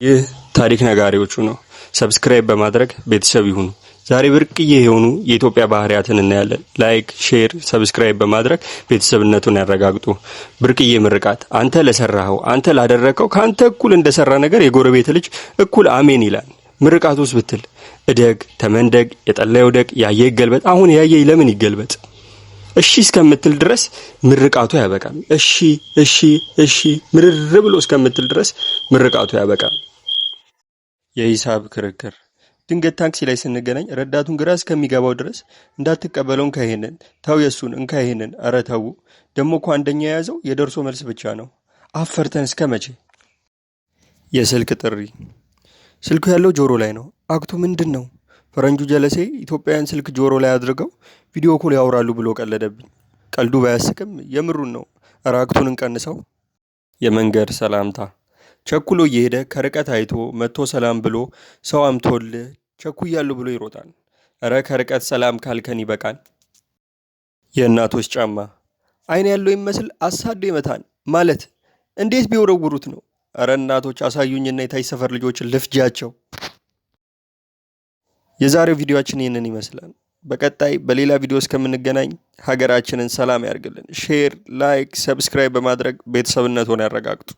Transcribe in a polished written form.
ይህ ታሪክ ነጋሪዎቹ ነው። ሰብስክራይብ በማድረግ ቤተሰብ ይሁኑ። ዛሬ ብርቅዬ የሆኑ የኢትዮጵያ ባህሪያትን እናያለን። ላይክ፣ ሼር፣ ሰብስክራይብ በማድረግ ቤተሰብነቱን ያረጋግጡ። ብርቅዬ ምርቃት። አንተ ለሰራኸው፣ አንተ ላደረከው ካንተ እኩል እንደሰራ ነገር የጎረቤት ልጅ እኩል አሜን ይላል። ምርቃቱስ ብትል እደግ፣ ተመንደግ፣ የጠላ ይውደቅ፣ ያየ ይገልበጥ። አሁን ያየ ለምን ይገልበጥ? እሺ እስከምትል ድረስ ምርቃቱ ያበቃል። እሺ እሺ እሺ ምርር ብሎ እስከምትል ድረስ ምርቃቱ ያበቃል። የሂሳብ ክርክር። ድንገት ታክሲ ላይ ስንገናኝ ረዳቱን ግራ እስከሚገባው ድረስ እንዳትቀበለው እንካ ይሄንን፣ ተው የሱን እንካ ይሄንን፣ ኧረ ተው። ደሞ እኮ አንደኛ የያዘው የደርሶ መልስ ብቻ ነው። አፈርተን እስከ መቼ? የስልክ ጥሪ። ስልኩ ያለው ጆሮ ላይ ነው። አክቱ ምንድን ነው? ፈረንጁ ጀለሴ ኢትዮጵያውያን ስልክ ጆሮ ላይ አድርገው ቪዲዮ ኮል ያወራሉ ብሎ ቀለደብኝ። ቀልዱ ባያስቅም የምሩን ነው። ኧረ አክቱን እንቀንሰው። የመንገድ ሰላምታ። ቸኩሎ እየሄደ ከርቀት አይቶ መጥቶ ሰላም ብሎ ሰው አምቶልህ ቸኩያለሁ ብሎ ይሮጣል። ኧረ ከርቀት ሰላም ካልከን ይበቃል። የእናቶች ጫማ። አይን ያለው ይመስል አሳዶ ይመታን ማለት እንዴት ቢወረውሩት ነው? ኧረ እናቶች አሳዩኝና የታች ሰፈር ልጆችን ልፍጃቸው። የዛሬው ቪዲዮአችን ይህንን ይመስላል። በቀጣይ በሌላ ቪዲዮ እስከምንገናኝ ሀገራችንን ሰላም ያርግልን። ሼር፣ ላይክ፣ ሰብስክራይብ በማድረግ ቤተሰብነቱን ያረጋግጡ።